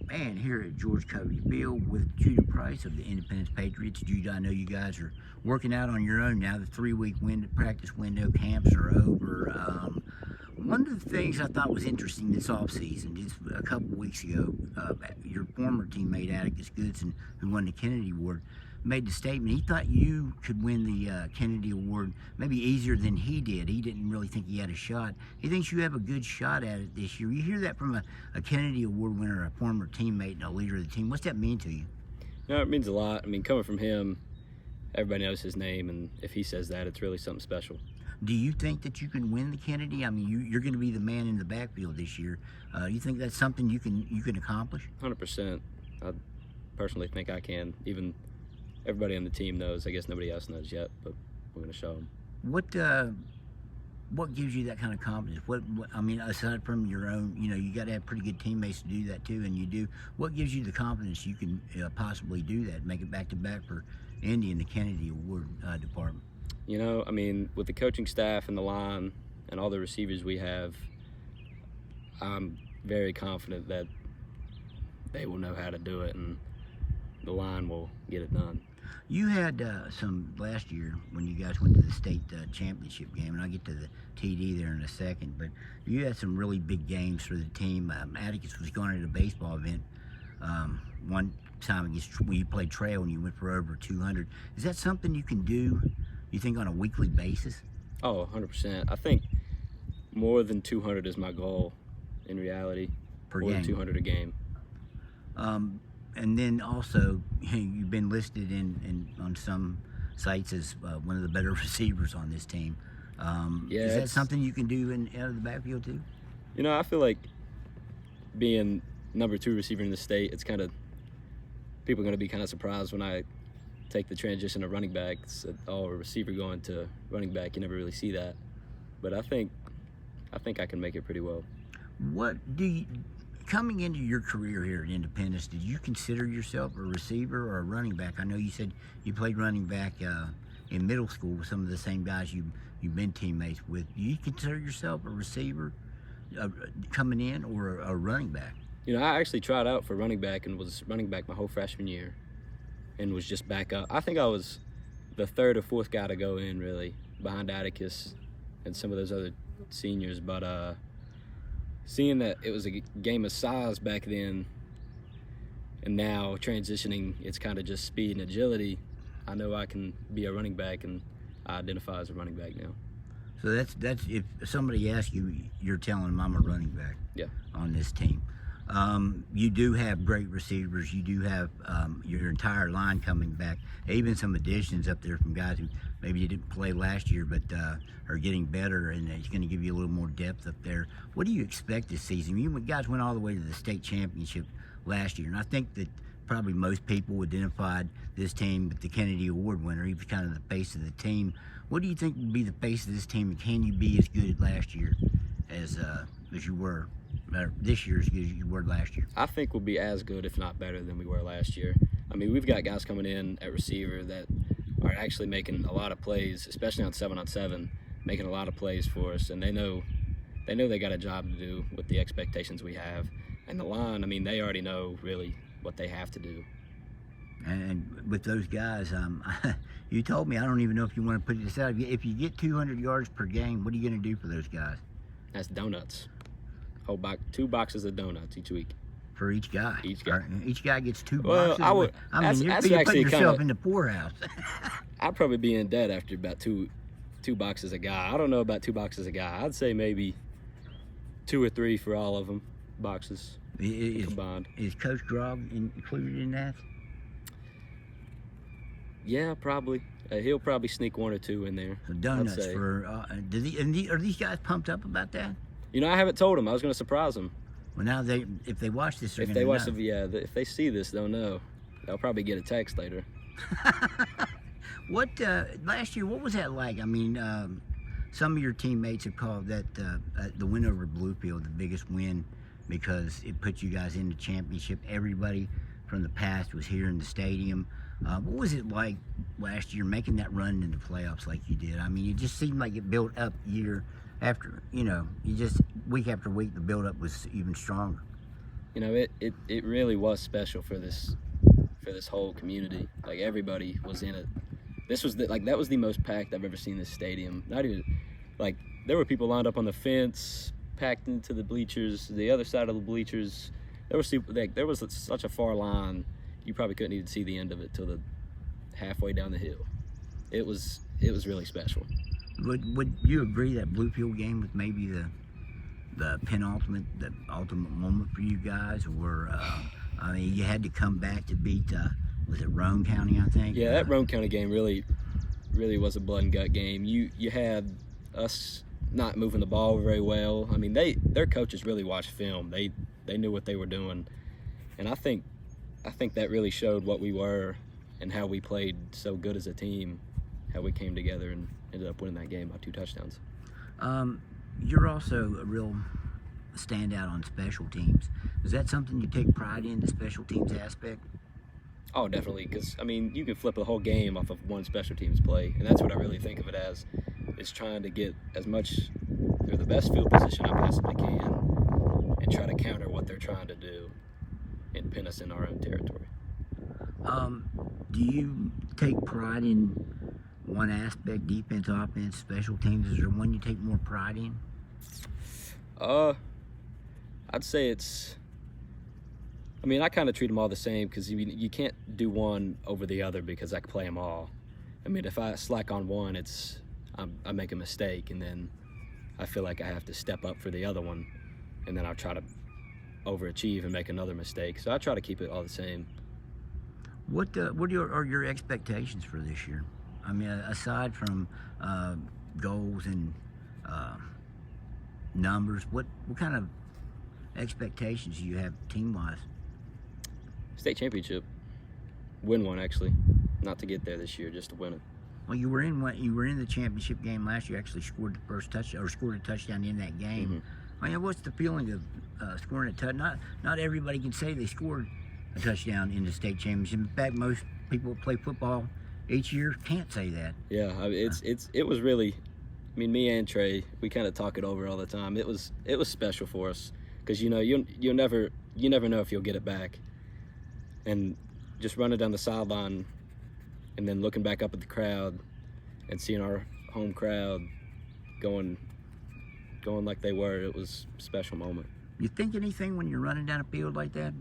Man, here at Geoege Covey Field with Judah Price of the Independence Patriots. Judah, I know you guys are working out on your own now. The 3-week practice window camps are over. One of the things I thought was interesting this offseason, just a couple weeks ago, your former teammate Atticus Goodson, who won the Kennedy Award, made the statement he thought you could win the Kennedy Award maybe easier than he did. He didn't really think he had a shot. He thinks you have a good shot at it this year. You hear that from a Kennedy Award winner, a former teammate and a leader of the team. What's that mean to you? No, it means a lot. I mean, coming from him, everybody knows his name, and if he says that, it's really something special. Do you think that you can win the Kennedy? I mean, you're going to be the man in the backfield this year. You think that's something you can accomplish? 100%. I personally think I can. Even everybody on the team knows. I guess nobody else knows yet, but we're going to show them. What gives you that kind of confidence? What I mean, aside from your own, you got to have pretty good teammates to do that too, and you do. What gives you the confidence you can possibly do that, make it back to back for Indy in the Kennedy Award department? I mean, with the coaching staff and the line and all the receivers we have, I'm very confident that they will know how to do it, and the line will get it done. You had some last year when you guys went to the state championship game, and I'll get to the TD there in a second, but you had some really big games for the team. Atticus was going to a baseball event one time when you played trail and you went for over 200. Is that something you can do, you think, on a weekly basis? Oh, 100%. I think more than 200 is my goal in reality. Per more game. than 200 a game. And then also, you've been listed on some sites as one of the better receivers on this team. Yeah, is that something you can do out of the backfield too? I feel like being number 2 receiver in the state, it's kind of, people are going to be kind of surprised when I take the transition to running back. It's a receiver going to running back. You never really see that, but I think I can make it pretty well. Coming into your career here at Independence, did you consider yourself a receiver or a running back? I know you said you played running back in middle school with some of the same guys you've been teammates with. Do you consider yourself a receiver coming in, or a running back? I actually tried out for running back and was running back my whole freshman year and was just back up. I think I was the 3rd or 4th guy to go in, really, behind Atticus and some of those other seniors, but seeing that it was a game of size back then, and now transitioning, it's kind of just speed and agility. I know I can be a running back, and I identify as a running back now. So that's if somebody asks you, you're telling them I'm a running back. Yeah. On this team. You do have great receivers. You do have your entire line coming back. Even some additions up there from guys who maybe didn't play last year, but are getting better, and it's going to give you a little more depth up there. What do you expect this season? You guys went all the way to the state championship last year, and I think that probably most people identified this team with the Kennedy Award winner. He was kind of the face of the team. What do you think will be the face of this team, and can you be as good last year as you were? This year as good as you were last year? I think we'll be as good, if not better, than we were last year. I mean, we've got guys coming in at receiver that are actually making a lot of plays, especially on 7-on-7, making a lot of plays for us, and they know they got a job to do with the expectations we have. And the line, I mean, they already know really what they have to do. And with those guys, you told me, I don't even know if you want to put this out. If you get 200 yards per game, what are you going to do for those guys? That's donuts. 2 boxes of donuts each week. For each guy? Each guy. Each guy gets 2 boxes? Well, you're putting yourself in the poorhouse. I'd probably be in debt after about two boxes a guy. I don't know about 2 boxes a guy. I'd say maybe 2 or 3 for all of them, boxes combined. Is Coach Grog included in that? Yeah, probably. He'll probably sneak 1 or 2 in there. So donuts for. Are these guys pumped up about that? I haven't told them. I was going to surprise them. Well, now if they watch this, if they see this, they'll know. They'll probably get a text later. What last year? What was that like? I mean, some of your teammates have called that the win over Bluefield the biggest win because it put you guys in the championship. Everybody from the past was here in the stadium. What was it like last year making that run into the playoffs like you did? I mean, it just seemed like it built up year after, you just week after week, the build-up was even stronger. you know, it really was special for this whole community. Like, everybody was in it. This was that was the most packed I've ever seen this stadium. Not even like, there were people lined up on the fence, packed into the bleachers, the other side of the bleachers. There was such a far line, you probably couldn't even see the end of it till the halfway down the hill. It was really special. Would you agree that Bluefield game was maybe the ultimate moment for you guys? Or I mean, you had to come back to beat was it Roane County, I think? Yeah, that Roane County game really was a blood and gut game. You had us not moving the ball very well. I mean, their coaches really watched film. They knew what they were doing, and I think that really showed what we were and how we played so good as a team, how we came together and ended up winning that game by 2 touchdowns. You're also a real standout on special teams. Is that something you take pride in, the special teams aspect? Oh, definitely, because, I mean, you can flip the whole game off of one special teams play, and that's what I really think of it as, is trying to get as much or the best field position I possibly can and try to counter what they're trying to do and pin us in our own territory. Do you take pride in one aspect, defense, offense, special teams? Is there one you take more pride in? I'd say I kind of treat them all the same, because you can't do one over the other because I can play them all. I mean, if I slack on one, I make a mistake, and then I feel like I have to step up for the other one, and then I'll try to overachieve and make another mistake. So I try to keep it all the same. What are your expectations for this year? I mean, aside from goals and numbers, what kind of expectations do you have team-wise? State championship. Win one, actually. Not to get there this year, just to win it. Well, you were in the championship game last year. Actually scored the first touchdown, or scored a touchdown in that game. Mm-hmm. I mean, what's the feeling of scoring a touchdown? Not everybody can say they scored a touchdown in the state championship. In fact, most people that play football each year can't say that. Yeah, I mean, it was really. I mean, me and Trey, we kind of talk it over all the time. It was special for us, because you never know if you'll get it back, and just running down the sideline, and then looking back up at the crowd, and seeing our home crowd going like they were. It was a special moment. You think anything when you're running down a field like that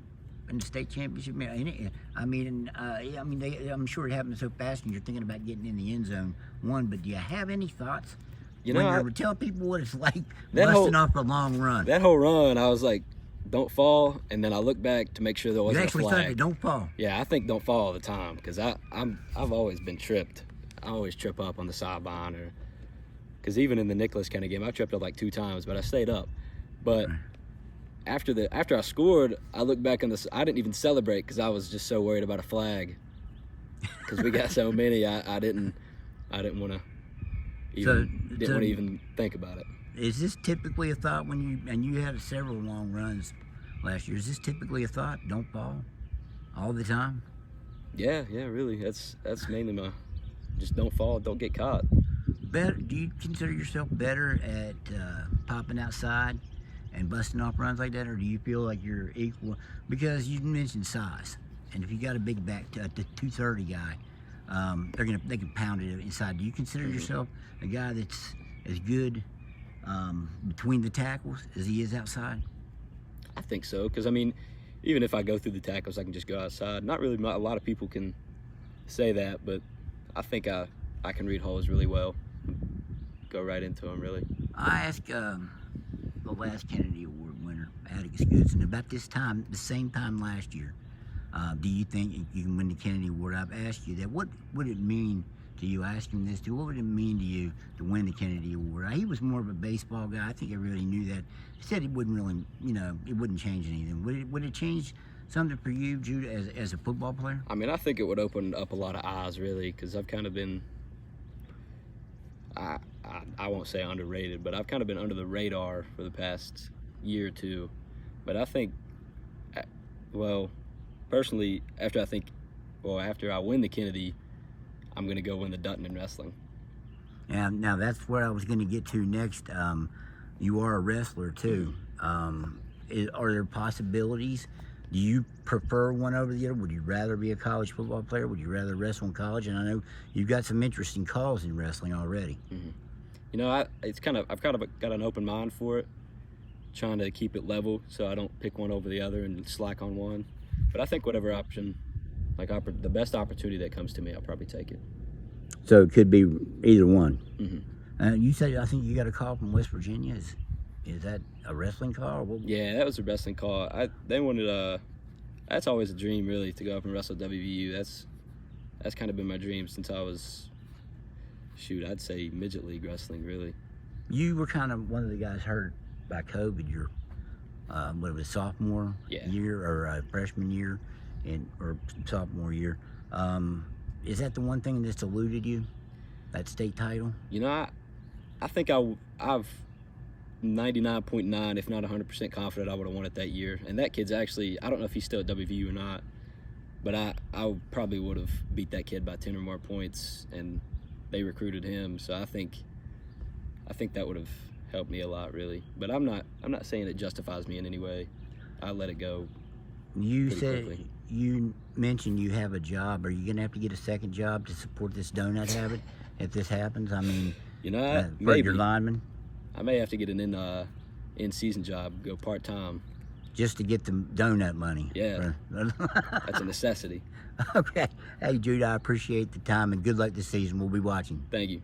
in the state championship? I'm sure it happens so fast, and you're thinking about getting in the end zone one. But do you have any thoughts? Tell people what it's like busting off a long run. That whole run, I was like, don't fall, and then I looked back to make sure there wasn't a flag. You actually thought, don't fall? Yeah, I think don't fall all the time, because I've always been tripped. I always trip up on the sideline, because even in the Nicholas County game, I tripped up like 2 times, but I stayed up. But after I scored, I looked back on this. I didn't even celebrate because I was just so worried about a flag, because we got so many. I didn't want to even think about it. Is this typically a thought when you had several long runs last year? Is this typically a thought? Don't fall all the time? Yeah, really. That's mainly just don't fall, don't get caught. Do you consider yourself better at popping outside and busting off runs like that, or do you feel like you're equal? Because you mentioned size, and if you got a big back, the 230 guy, they can pound it inside. Do you consider yourself a guy that's as good between the tackles as he is outside? I think so, because I mean, even if I go through the tackles, I can just go outside. Not really. A lot of people can say that, but I think I can read holes really well. Go right into them, really. I asked the last Kennedy Award winner, Atticus Goodson, about this time, the same time last year. Do you think you can win the Kennedy Award? I've asked you that. What would it mean to you? I asked him this too. What would it mean to you to win the Kennedy Award? He was more of a baseball guy. I think I really knew that. He said it wouldn't really, it wouldn't change anything. Would it change something for you, Judah, as a football player? I mean, I think it would open up a lot of eyes, really, because I've kind of been, I won't say underrated, but I've kind of been under the radar for the past year or two. But I think, well, personally, after I win the Kennedy, I'm going to go win the Dutton in wrestling. Yeah, now that's where I was going to get to next. You are a wrestler too. are there possibilities? Do you prefer one over the other? Would you rather be a college football player? Would you rather wrestle in college? And I know you've got some interesting calls in wrestling already. Mm-hmm. You know, I've kind of got an open mind for it, trying to keep it level so I don't pick one over the other and slack on one. But I think whatever option, the best opportunity that comes to me, I'll probably take it. So it could be either one. Mm-hmm. You said, I think you got a call from West Virginia. Is that a wrestling call? Or what? Yeah, that was a wrestling call. They wanted that's always a dream, really, to go up and wrestle WVU. That's kind of been my dream since I was, I'd say midget league wrestling, really. You were kind of one of the guys hurt by COVID your sophomore year or freshman year or sophomore year. Is that the one thing that's eluded you, that state title? You know, I think I've 99.9, if not 100% confident I would have won it that year. And that kid's actually, I don't know if he's still at WVU or not, but I probably would have beat that kid by 10 or more points, and they recruited him. So I think that would have helped me a lot, really. But I'm not saying it justifies me in any way. I let it go. You mentioned you have a job. Are you going to have to get a second job to support this donut habit if this happens? I mean, maybe your lineman. I may have to get an in-season job, go part-time. Just to get the donut money. Yeah, that's a necessity. Okay. Hey, Jude, I appreciate the time, and good luck this season. We'll be watching. Thank you.